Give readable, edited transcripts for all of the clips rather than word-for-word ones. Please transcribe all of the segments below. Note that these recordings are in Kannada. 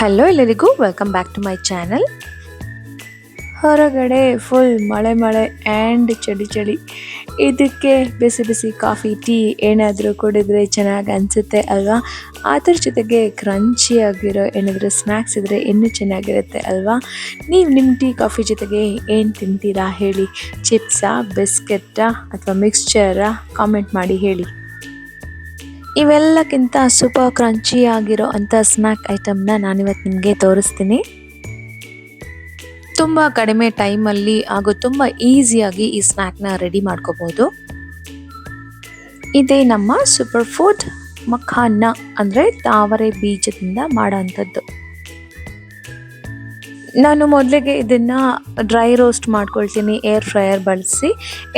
ಹಲೋ ಎಲ್ಲರಿಗೂ welcome back to my channel. ಹೊರಗಡೆ ಫುಲ್ ಮಳೆ ಆ್ಯಂಡ್ ಚಳಿ. ಇದಕ್ಕೆ ಬಿಸಿ ಬಿಸಿ ಕಾಫಿ ಟೀ ಏನಾದರೂ ಕುಡಿದ್ರೆ ಚೆನ್ನಾಗಿ ಅನಿಸುತ್ತೆ ಅಲ್ವಾ? ಅದ್ರ ಜೊತೆಗೆ ಕ್ರಂಚಿ ಆಗಿರೋ ಏನಾದರೂ ಸ್ನ್ಯಾಕ್ಸ್ ಇದ್ದರೆ ಇನ್ನೂ ಚೆನ್ನಾಗಿರುತ್ತೆ ಅಲ್ವಾ? ನೀವು ನಿಮ್ಮ ಟೀ ಕಾಫಿ ಜೊತೆಗೆ ಏನು ತಿಂತೀರಾ ಹೇಳಿ? ಚಿಪ್ಸಾ, ಬಿಸ್ಕೆಟ್ಟಾ ಅಥವಾ ಮಿಕ್ಸ್ಚರಾ? ಕಾಮೆಂಟ್ ಮಾಡಿ ಹೇಳಿ. ಇವೆಲ್ಲಕ್ಕಿಂತ ಸೂಪರ್ ಕ್ರಂಚಿ ಆಗಿರೋ ಅಂಥ ಸ್ನ್ಯಾಕ್ ಐಟಮ್ನ ನಾನಿವತ್ತು ನಿಮಗೆ ತೋರಿಸ್ತೀನಿ. ತುಂಬ ಕಡಿಮೆ ಟೈಮಲ್ಲಿ ಹಾಗೂ ತುಂಬ ಈಸಿಯಾಗಿ ಈ ಸ್ನ್ಯಾಕ್ನ ರೆಡಿ ಮಾಡ್ಕೋಬೋದು. ಇದೇ ನಮ್ಮ ಸೂಪರ್ ಫುಡ್ ಮಖಾನ, ಅಂದರೆ ತಾವರೆ ಬೀಜದಿಂದ ಮಾಡೋವಂಥದ್ದು. ನಾನು ಮೊದಲಿಗೆ ಇದನ್ನು ಡ್ರೈ ರೋಸ್ಟ್ ಮಾಡ್ಕೊಳ್ತೀನಿ ಏರ್ ಫ್ರೈಯರ್ ಬಳಸಿ.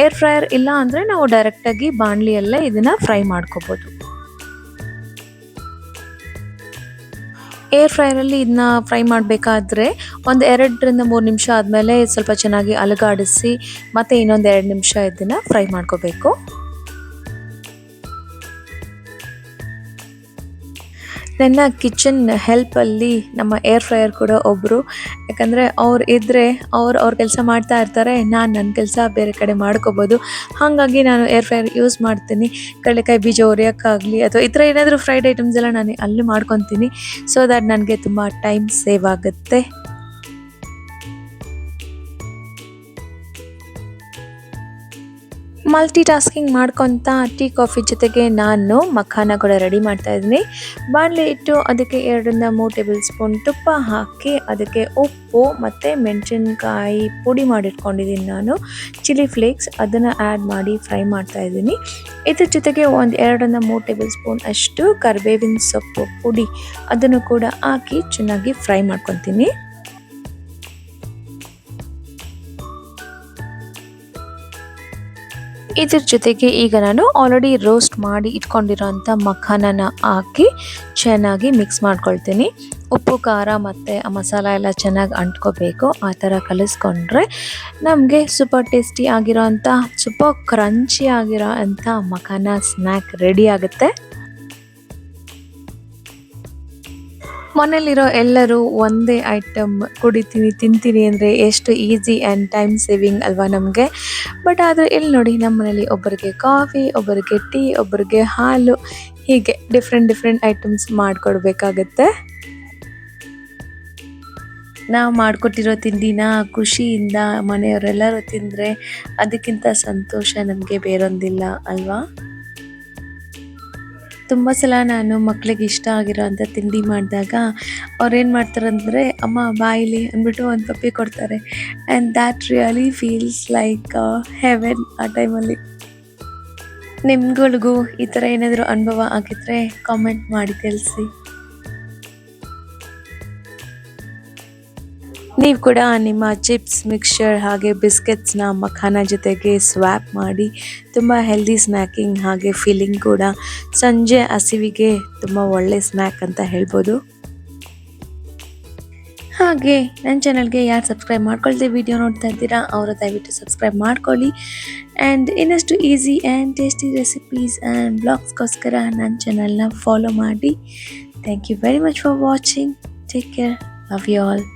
ಏರ್ ಫ್ರೈಯರ್ ಇಲ್ಲ ಅಂದರೆ ನಾವು ಡೈರೆಕ್ಟಾಗಿ ಬಾಣಲಿಯಲ್ಲೇ ಇದನ್ನು ಫ್ರೈ ಮಾಡ್ಕೋಬೋದು. ಏರ್ ಫ್ರೈಯರಲ್ಲಿ ಇದನ್ನ ಫ್ರೈ ಮಾಡಬೇಕಾದ್ರೆ ಒಂದು 2-3 ನಿಮಿಷ ಆದಮೇಲೆ ಸ್ವಲ್ಪ ಚೆನ್ನಾಗಿ ಅಲುಗಾಡಿಸಿ ಮತ್ತು ಇನ್ನೊಂದು 2 ನಿಮಿಷ ಇದನ್ನು ಫ್ರೈ ಮಾಡ್ಕೋಬೇಕು. ನನ್ನ ಕಿಚನ್ ಹೆಲ್ಪಲ್ಲಿ ನಮ್ಮ ಏರ್ ಫ್ರೈಯರ್ ಕೂಡ ಒಬ್ಬರು. ಯಾಕಂದರೆ ಅವ್ರು ಇದ್ದರೆ ಅವ್ರ ಕೆಲಸ ಮಾಡ್ತಾ ಇರ್ತಾರೆ, ನಾನು ನನ್ನ ಕೆಲಸ ಬೇರೆ ಕಡೆ ಮಾಡ್ಕೋಬೋದು. ಹಾಗಾಗಿ ನಾನು ಏರ್ ಫ್ರೈಯರ್ ಯೂಸ್ ಮಾಡ್ತೀನಿ. ಕಡಲೆಕಾಯಿ ಬೀಜ ಹುರಿಯೋಕ್ಕಾಗಲಿ ಅಥವಾ ಈ ಥರ ಏನಾದರೂ ಫ್ರೈಡ್ ಐಟಮ್ಸ್ ಎಲ್ಲ ನಾನು ಅಲ್ಲಿ ಮಾಡ್ಕೊತೀನಿ. ಸೊ ದ್ಯಾಟ್ ನನಗೆ ತುಂಬ ಟೈಮ್ ಸೇವ್ ಆಗುತ್ತೆ. ಮಲ್ಟಿ ಟಾಸ್ಕಿಂಗ್ ಮಾಡ್ಕೊತ ಟೀ ಕಾಫಿ ಜೊತೆಗೆ ನಾನು ಮಖಾನ ಕೂಡ ರೆಡಿ ಮಾಡ್ತಾಯಿದ್ದೀನಿ. ಬಾಣಲೆ ಇಟ್ಟು ಅದಕ್ಕೆ 2-3 ಟೇಬಲ್ ಸ್ಪೂನ್ ತುಪ್ಪ ಹಾಕಿ ಅದಕ್ಕೆ ಉಪ್ಪು ಮತ್ತು ಮೆಣಸಿನ್ಕಾಯಿ ಪುಡಿ ಮಾಡಿಟ್ಕೊಂಡಿದ್ದೀನಿ ನಾನು, ಚಿಲ್ಲಿ ಫ್ಲೇಕ್ಸ್, ಅದನ್ನು ಆ್ಯಡ್ ಮಾಡಿ ಫ್ರೈ ಮಾಡ್ತಾಯಿದ್ದೀನಿ. ಇದ್ರ ಜೊತೆಗೆ ಒಂದು 2-3 ಟೇಬಲ್ ಸ್ಪೂನ್ ಅಷ್ಟು ಕರಿಬೇವಿನ ಸೊಪ್ಪು ಪುಡಿ ಅದನ್ನು ಕೂಡ ಹಾಕಿ ಚೆನ್ನಾಗಿ ಫ್ರೈ ಮಾಡ್ಕೊತೀನಿ. ಇದ್ರ ಜೊತೆಗೆ ಈಗ ನಾನು ಆಲ್ರೆಡಿ ರೋಸ್ಟ್ ಮಾಡಿ ಇಟ್ಕೊಂಡಿರೋಂಥ ಮಖಾನನ ಹಾಕಿ ಚೆನ್ನಾಗಿ ಮಿಕ್ಸ್ ಮಾಡ್ಕೊಳ್ತೀನಿ. ಉಪ್ಪು, ಖಾರ ಮತ್ತು ಮಸಾಲ ಎಲ್ಲ ಚೆನ್ನಾಗಿ ಅಂಟ್ಕೋಬೇಕು. ಆ ಥರ ಕಲಿಸ್ಕೊಂಡ್ರೆ ನಮಗೆ ಸೂಪರ್ ಟೇಸ್ಟಿ ಆಗಿರೋ ಅಂಥ ಸೂಪರ್ ಕ್ರಂಚಿ ಆಗಿರೋ ಅಂಥ ಮಖಾನ ಸ್ನ್ಯಾಕ್ ರೆಡಿ ಆಗುತ್ತೆ. ಮನೇಲಿರೋ ಎಲ್ಲರೂ ಒಂದೇ ಐಟಮ್ ಕುಡಿತೀನಿ ತಿಂತೀನಿ ಅಂದರೆ ಎಷ್ಟು ಈಸಿ ಆ್ಯಂಡ್ ಟೈಮ್ ಸೇವಿಂಗ್ ಅಲ್ವಾ ನಮಗೆ. ಬಟ್ ಆದರೆ ಇಲ್ಲಿ ನೋಡಿ, ನಮ್ಮ ಮನೇಲಿ ಒಬ್ಬರಿಗೆ ಕಾಫಿ, ಒಬ್ಬರಿಗೆ ಟೀ, ಒಬ್ಬರಿಗೆ ಹಾಲು, ಹೀಗೆ ಡಿಫ್ರೆಂಟ್ ಐಟಮ್ಸ್ ಮಾಡಿಕೊಡ್ಬೇಕಾಗತ್ತೆ. ನಾವು ಮಾಡಿಕೊಟ್ಟಿರೋ ತಿಂಡಿನ ಖುಷಿಯಿಂದ ಮನೆಯವರೆಲ್ಲರೂ ತಿಂದರೆ ಅದಕ್ಕಿಂತ ಸಂತೋಷ ನಮಗೆ ಬೇರೊಂದಿಲ್ಲ ಅಲ್ವಾ? ತುಂಬ ಸಲ ನಾನು ಮಕ್ಕಳಿಗೆ ಇಷ್ಟ ಆಗಿರೋ ಅಂಥ ತಿಂಡಿ ಮಾಡಿದಾಗ ಅವ್ರೇನು ಮಾಡ್ತಾರಂದರೆ, ಅಮ್ಮ ಬಾಯಿಲಿ ಅಂದ್ಬಿಟ್ಟು ಒಂದು ಪಪ್ಪಿ ಕೊಡ್ತಾರೆ. And that really feels like Heaven ಆ ಟೈಮಲ್ಲಿ. ನಿಮ್ಗಳಿಗೂ ಈ ಥರ ಏನಾದರೂ ಅನುಭವ ಆಗಿದ್ದರೆ ಕಾಮೆಂಟ್ ಮಾಡಿ ತಿಳಿಸಿ. ನೀವು ಕೂಡ ನಿಮ್ಮ ಚಿಪ್ಸ್, ಮಿಕ್ಸ್ಚರ್ ಹಾಗೆ ಬಿಸ್ಕೆಟ್ಸ್ನ ಮಖಾನ ಜೊತೆಗೆ ಸ್ವ್ಯಾಪ್ ಮಾಡಿ ತುಂಬ ಹೆಲ್ದಿ ಸ್ನ್ಯಾಕಿಂಗ್ ಹಾಗೆ ಫೀಲಿಂಗ್ ಕೂಡ ಸಂಜೆ ಹಸಿವಿಗೆ ತುಂಬ ಒಳ್ಳೆ ಸ್ನ್ಯಾಕ್ ಅಂತ ಹೇಳ್ಬೋದು. ಹಾಗೆ ನನ್ನ ಚಾನಲ್ಗೆ ಯಾರು ಸಬ್ಸ್ಕ್ರೈಬ್ ಮಾಡ್ಕೊಳ್ದೆ ವಿಡಿಯೋ ನೋಡ್ತಾ ಇದ್ದೀರಾ ಅವರು ದಯವಿಟ್ಟು ಸಬ್ಸ್ಕ್ರೈಬ್ ಮಾಡ್ಕೊಳ್ಳಿ. ಆ್ಯಂಡ್ ಇನ್ನಷ್ಟು easy and tasty recipes and ಬ್ಲಾಗ್ಸ್ಗೋಸ್ಕರ ನನ್ನ ಚಾನಲ್ನ ಫಾಲೋ ಮಾಡಿ. Thank you very much for watching. Take care. Love you all.